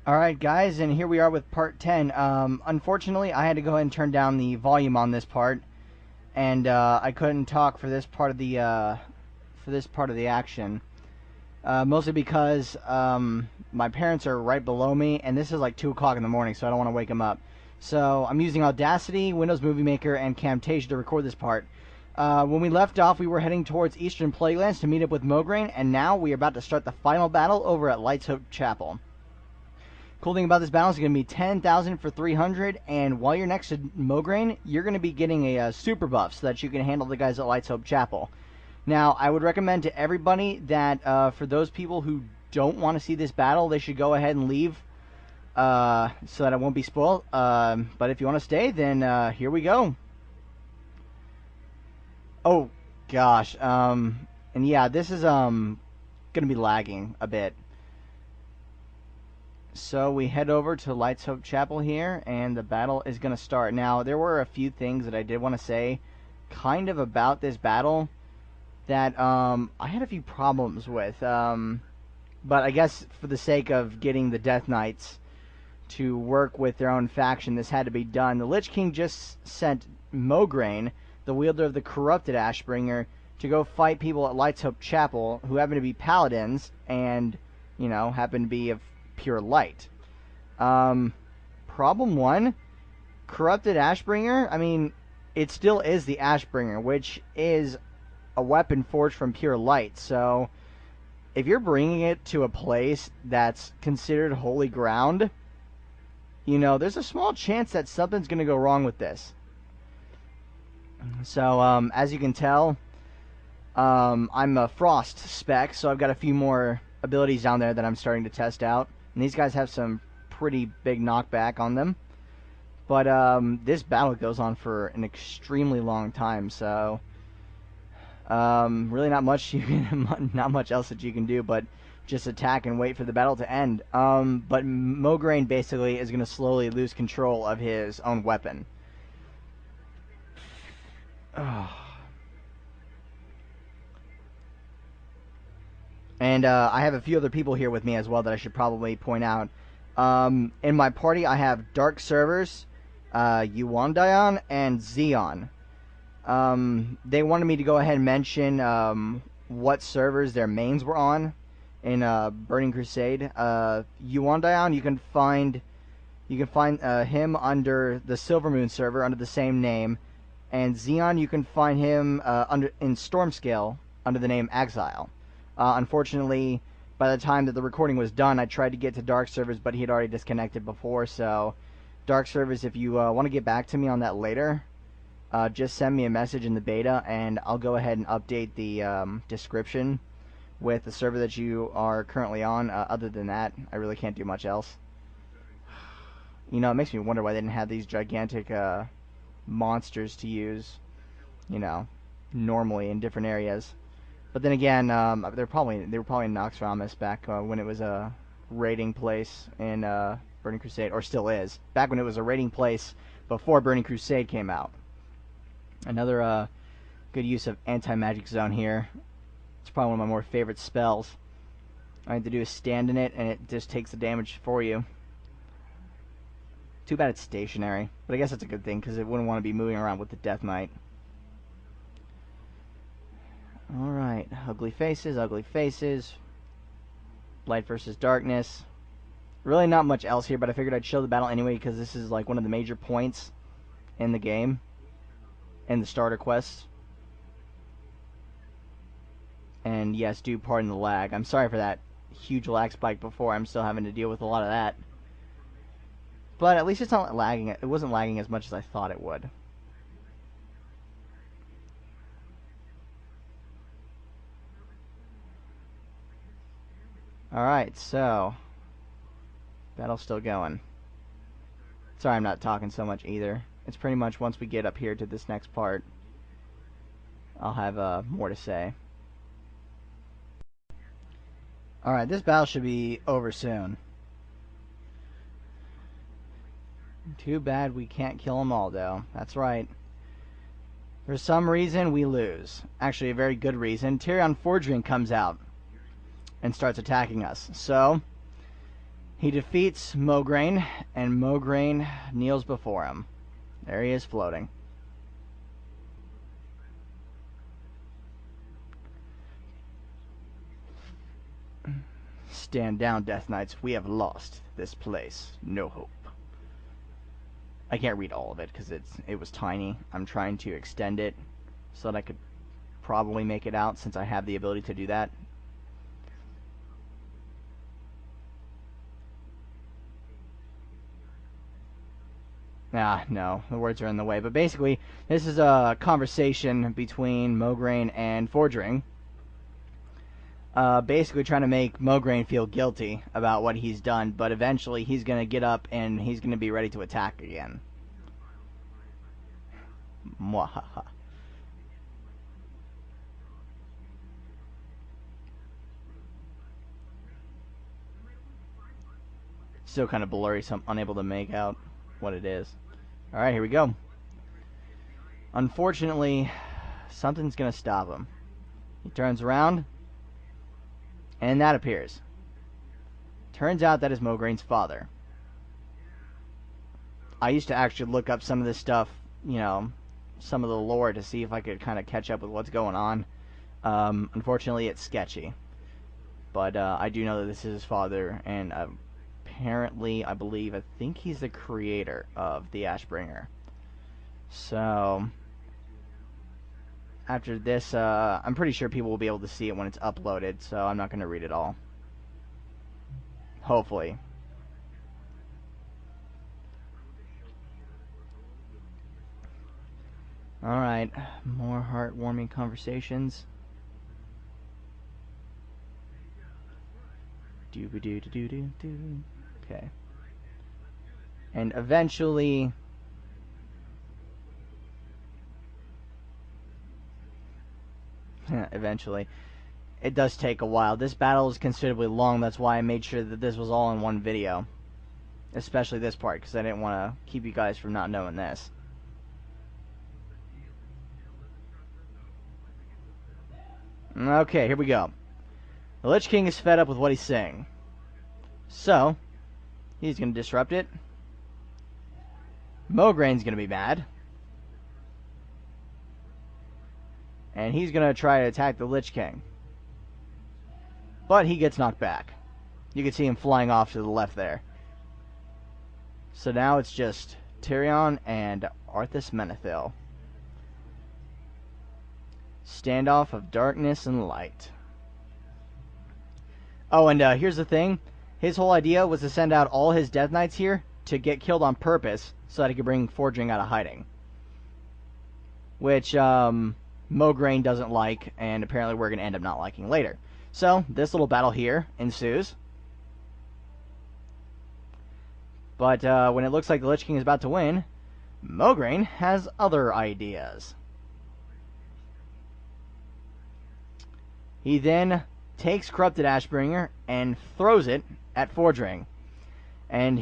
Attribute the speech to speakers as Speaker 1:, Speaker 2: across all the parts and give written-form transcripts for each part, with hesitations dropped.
Speaker 1: Alright guys, and here we are with part 10. Unfortunately, I had to go ahead and turn down the volume on this part, and I couldn't talk for this part of the action. Mostly because my parents are right below me, and this is like 2 o'clock in the morning, so I don't want to wake them up. So I'm using Audacity, Windows Movie Maker, and Camtasia to record this part. When we left off, we were heading towards Eastern Plaguelands to meet up with Mograine, and now we are about to start the final battle over at Light's Hope Chapel. Cool thing about this battle is going to be 10,000 for 300, and while you're next to Mograine, you're going to be getting a super buff so that you can handle the guys at Light's Hope Chapel. Now, I would recommend to everybody that for those people who don't want to see this battle, they should go ahead and leave so that it won't be spoiled. But if you want to stay, then here we go. Oh, gosh. And yeah, this is going to be lagging a bit. So we head over to Light's Hope Chapel here, and the battle is going to start. Now, there were a few things that I did want to say kind of about this battle that I had a few problems with. But I guess for the sake of getting the Death Knights to work with their own faction, this had to be done. The Lich King just sent Mograine, the wielder of the corrupted Ashbringer, to go fight people at Light's Hope Chapel who happen to be paladins and, you know, happen to be of pure light. Problem one, corrupted Ashbringer, I mean, it still is the Ashbringer, which is a weapon forged from pure light. So if you're bringing it to a place that's considered holy ground, you know, there's a small chance that something's going to go wrong with this. So as you can tell, I'm a Frost spec, so I've got a few more abilities down there that I'm starting to test out. And these guys have some pretty big knockback on them. But this battle goes on for an extremely long time, so really not much not much else that you can do but just attack and wait for the battle to end. But Mograine basically is going to slowly lose control of his own weapon. And I have a few other people here with me as well that I should probably point out. In my party, I have Dark Servers, Yuandayan, and Xeon. They wanted me to go ahead and mention what servers their mains were on in Burning Crusade. Yuandayan, you can find him under the Silvermoon server under the same name, and Xeon, you can find him in Stormscale under the name Exile. Unfortunately, by the time that the recording was done, I tried to get to Dark Servers, but he had already disconnected before. So, Dark Servers, if you want to get back to me on that later, just send me a message in the beta, and I'll go ahead and update the description with the server that you are currently on. Other than that, I really can't do much else. You know, it makes me wonder why they didn't have these gigantic monsters to use, you know, normally in different areas. But then again, they were probably in Noxramas back when it was a raiding place in Burning Crusade, or still is. Back when it was a raiding place before Burning Crusade came out. Another good use of anti-magic zone here. It's probably one of my more favorite spells. All I have to do is stand in it, and it just takes the damage for you. Too bad it's stationary, but I guess that's a good thing because it wouldn't want to be moving around with the Death Knight. Alright, ugly faces, ugly faces. Light versus darkness. Really not much else here, but I figured I'd show the battle anyway because this is like one of the major points in the game. In the starter quests. And yes, do pardon the lag. I'm sorry for that huge lag spike before. I'm still having to deal with a lot of that. But at least it's not lagging. It wasn't lagging as much as I thought it would. Alright, so battle's still going. Sorry I'm not talking so much either. It's pretty much once we get up here to this next part, I'll have more to say. Alright, this battle should be over soon. Too bad we can't kill them all, though. That's right. For some reason, we lose. Actually, a very good reason. Tyrion Fordring comes out and starts attacking us. So, He defeats Mograine, and Mograine kneels before him. There he is, floating. Stand down, Death Knights. We have lost this place. No hope. I can't read all of it because it was tiny. I'm trying to extend it so that I could probably make it out since I have the ability to do that. No, the words are in the way. But basically, this is a conversation between Mograine and Fordring. Basically trying to make Mograine feel guilty about what he's done, but eventually he's going to get up and he's going to be ready to attack again. Mwahaha. Still kind of blurry, so I'm unable to make out what it is. Alright, here we go. Unfortunately, something's going to stop him. He turns around, and that appears. Turns out that is Mograine's father. I used to actually look up some of this stuff, you know, some of the lore to see if I could kind of catch up with what's going on. Unfortunately, it's sketchy. But I do know that this is his father, and apparently, I think he's the creator of the Ashbringer. So, after this, I'm pretty sure people will be able to see it when it's uploaded, so I'm not going to read it all. Hopefully. Alright, more heartwarming conversations. Doo-ba-doo-doo-doo-doo. Okay. And eventually... eventually. It does take a while. This battle is considerably long, that's why I made sure that this was all in one video. Especially this part, because I didn't want to keep you guys from not knowing this. Okay, here we go. The Lich King is fed up with what he's saying. So, he's going to disrupt it. Mograine's going to be mad. And he's going to try to attack the Lich King. But he gets knocked back. You can see him flying off to the left there. So now it's just Tyrion and Arthas Menethil. Standoff of darkness and light. Oh, and here's the thing. His whole idea was to send out all his Death Knights here to get killed on purpose so that he could bring Fordring out of hiding. Which, Mograine doesn't like, and apparently we're going to end up not liking later. So, this little battle here ensues. But when it looks like the Lich King is about to win, Mograine has other ideas. He then takes Corrupted Ashbringer and throws it at Fordring. And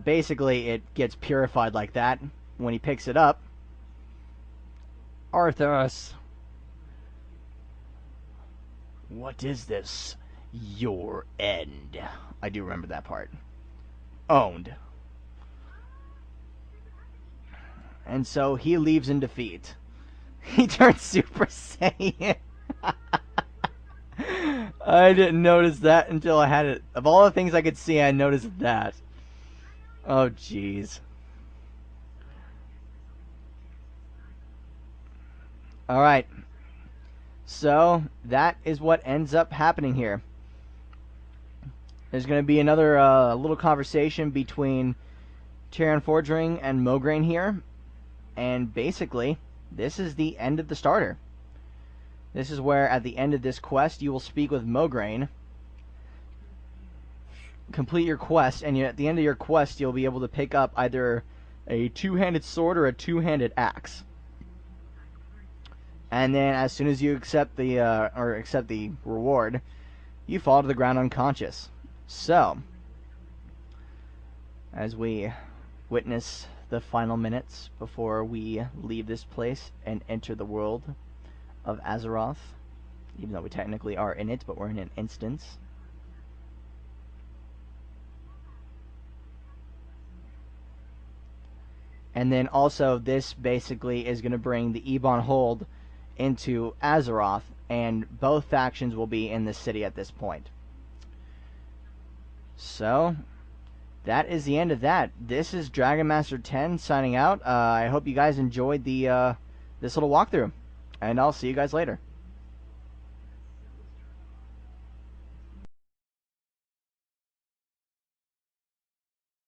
Speaker 1: basically it gets purified like that. When he picks it up, Arthas, what is this? Your end. I do remember that part. Owned. And so he leaves in defeat. He turns Super Saiyan. I didn't notice that until I had it. Of all the things I could see, I noticed that. Oh, jeez. Alright. So, that is what ends up happening here. There's going to be another little conversation between Tyrion Fordring and Mograine here. And basically, this is the end of the starter. This is where, at the end of this quest, you will speak with Mograine. Complete your quest, and at the end of your quest, you'll be able to pick up either a two-handed sword or a two-handed axe. And then, as soon as you accept the reward, you fall to the ground unconscious. So, as we witness the final minutes before we leave this place and enter the world of Azeroth, even though we technically are in it, but we're in an instance. And then also this basically is going to bring the Ebon Hold into Azeroth, and both factions will be in the city at this point. So that is the end of that. This is Dragon Master 10 signing out. I hope you guys enjoyed the this little walkthrough, and I'll see you guys later.